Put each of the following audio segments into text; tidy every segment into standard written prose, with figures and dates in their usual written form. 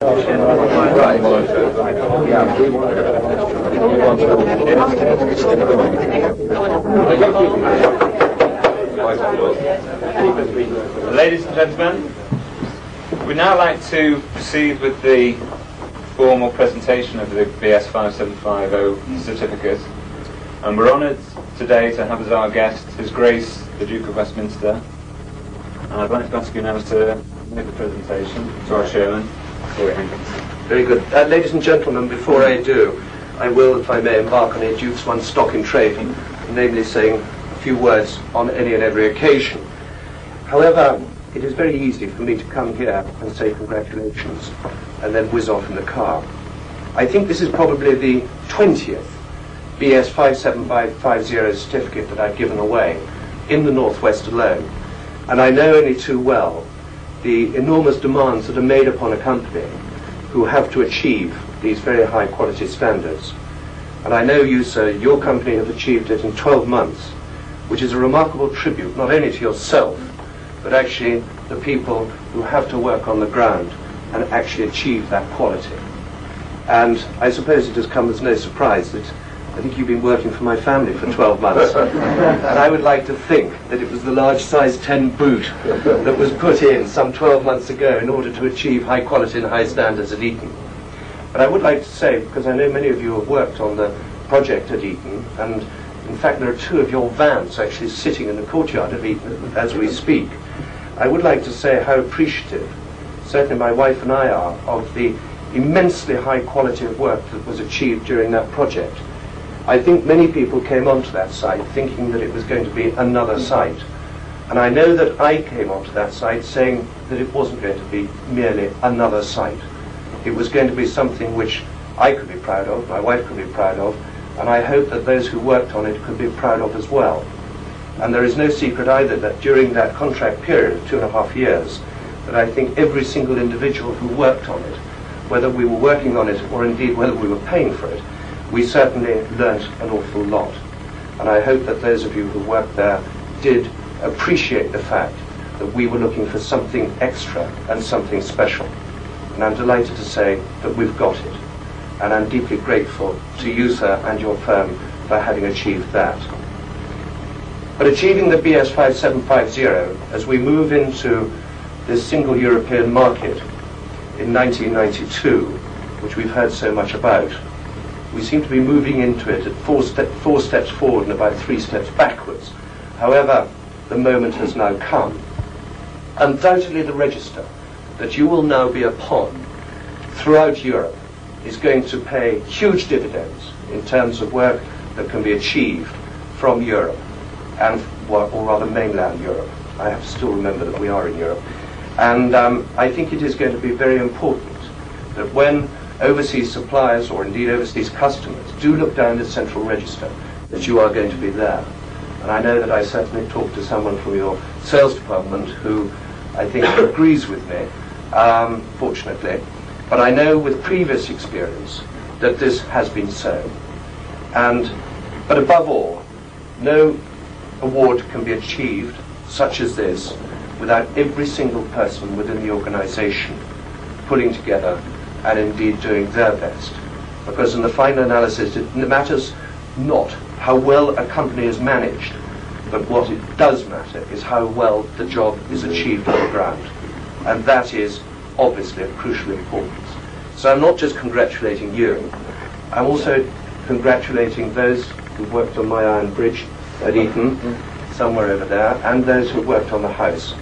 Ladies and gentlemen, we'd now like to proceed with the formal presentation of the BS5750 certificate, and we're honoured today to have as our guest His Grace the Duke of Westminster. And I'd like to ask you now to make the presentation to our chairman, Roy Hankinson. Very good. Ladies and gentlemen, before I do, I will, if I may, embark on a Duke's one stock in trade, namely saying a few words on any and every occasion. However, it is very easy for me to come here and say congratulations and then whiz off in the car. I think this is probably the 20th BS5750 certificate that I've given away in the Northwest alone, and I know only too well the enormous demands that are made upon a company who have to achieve these very high quality standards. And I know you, sir, your company have achieved it in 12 months, which is a remarkable tribute not only to yourself, but actually the people who have to work on the ground and actually achieve that quality. And I suppose it has come as no surprise that I think you've been working for my family for 12 months. And I would like to think that it was the large size 10 boot that was put in some 12 months ago in order to achieve high quality and high standards at Eton. But I would like to say, because I know many of you have worked on the project at Eton, and in fact there are two of your vans actually sitting in the courtyard of Eton as we speak, I would like to say how appreciative, certainly my wife and I are, of the immensely high quality of work that was achieved during that project. I think many people came onto that site thinking that it was going to be another site. And I know that I came onto that site saying that it wasn't going to be merely another site. It was going to be something which I could be proud of, my wife could be proud of, and I hope that those who worked on it could be proud of as well. And there is no secret either that during that contract period of 2.5 years, that I think every single individual who worked on it, whether we were working on it or indeed whether we were paying for it, we certainly learnt an awful lot. And I hope that those of you who worked there did appreciate the fact that we were looking for something extra and something special. And I'm delighted to say that we've got it. And I'm deeply grateful to you, sir, and your firm for having achieved that. But achieving the BS5750 as we move into this single European market in 1992, which we've heard so much about, we seem to be moving into it at four steps forward and about 3 steps backwards. However, the moment has now come. Undoubtedly the register that you will now be upon throughout Europe is going to pay huge dividends in terms of work that can be achieved from Europe, and or rather mainland Europe. I have to still remember that we are in Europe. And I think it is going to be very important that when overseas suppliers or indeed overseas customers do look down the central register, that you are going to be there. And I know that I certainly talked to someone from your sales department who I think agrees with me, fortunately. But I know with previous experience that this has been so. But above all, no award can be achieved such as this without every single person within the organisation pulling together and indeed doing their best. Because in the final analysis, it matters not how well a company is managed, but what it does matter is how well the job is achieved on the ground. And that is obviously of crucial importance. So I'm not just congratulating you, I'm also congratulating those who worked on my iron bridge at Eton, somewhere over there, and those who worked on the house,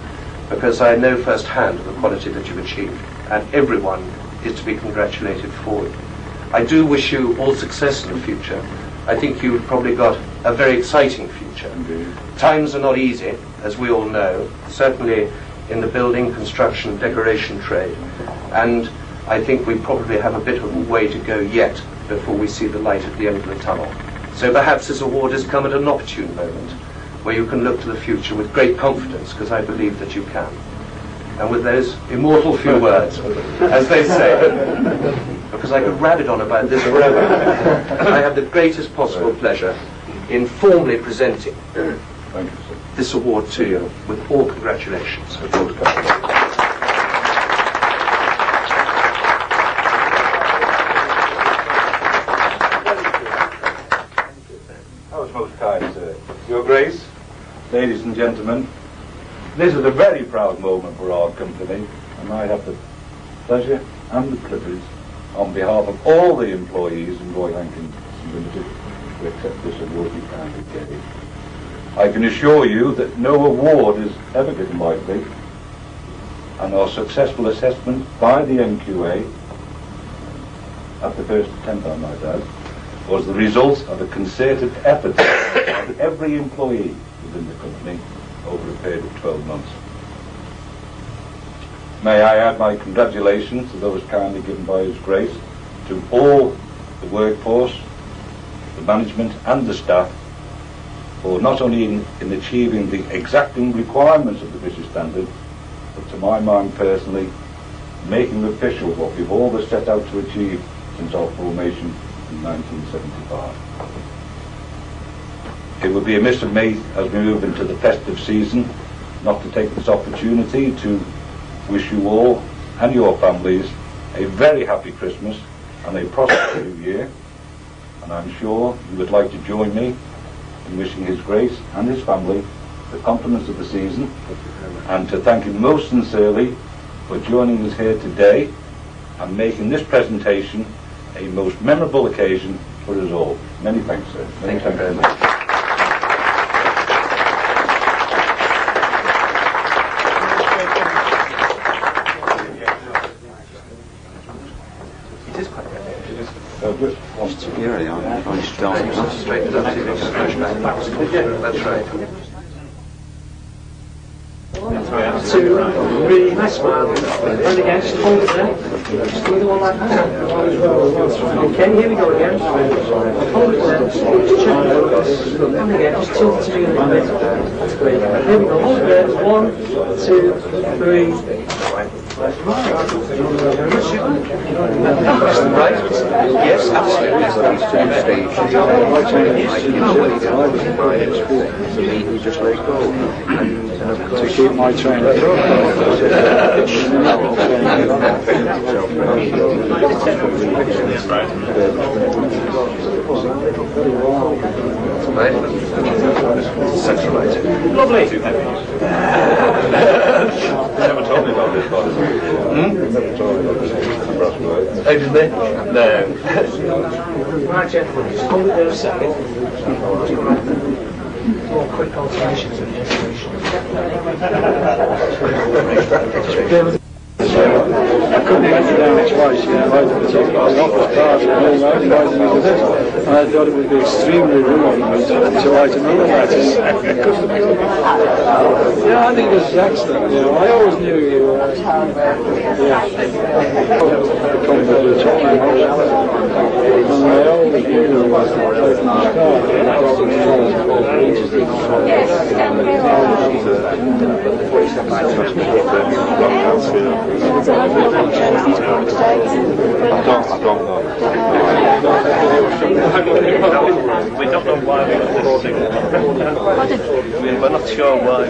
because I know firsthand the quality that you've achieved, and everyone is to be congratulated for it. I do wish you all success in the future. I think you've probably got a very exciting future. Indeed. Times are not easy, as we all know, certainly in the building, construction, decoration trade, and I think we probably have a bit of a way to go yet before we see the light at the end of the tunnel. So perhaps this award has come at an opportune moment where you can look to the future with great confidence, because I believe that you can. And with those immortal few words, as they say, because I could rabbit on about this forever, I have the greatest possible pleasure in formally presenting this award to you with all congratulations. most kind, sir. Your Grace, ladies and gentlemen, this is a very proud moment for our company, and I have the pleasure and the privilege, on behalf of all the employees in Roy Hankinson Limited, to accept this award you kindly gave. I can assure you that no award is ever given lightly, and our successful assessment by the MQA, at the first attempt I might add, was the result of a concerted effort of every employee within the company over a period of 12 months. May I add my congratulations to those kindly given by His Grace, to all the workforce, the management and the staff, for not only in achieving the exacting requirements of the British Standard, but to my mind personally, making official what we've always set out to achieve since our formation in 1975. It would be amiss of me, as we move into the festive season, not to take this opportunity to wish you all and your families a very happy Christmas and a prosperous New Year. And I'm sure you would like to join me in wishing His Grace and his family the compliments of the season, and to thank him most sincerely for joining us here today and making this presentation a most memorable occasion for us all. Many thanks, sir. Many thanks very much. To really nice smile, and again, just hold it there, just do the one like that. Okay, here we go again, hold it there, just check the focus, and again, just tilt it to me a little bit, that's great. Here we go, hold it there, 1, 2, 3. Right? Yes, absolutely. Just let it go. To keep my train. Centralised. Lovely. You never told me about this, You never told me about this. Oh, did they? No. Right, gentlemen, just hold it there a second. More quick alterations of the information. I couldn't write it down twice, right at the top of the office card, and I thought it would be extremely rude to write another letter. Yeah, I think this is excellent. I always knew you were. Come to the top of the and I always knew you were from the start. I don't know. We don't know why we got this signal. We're not sure why.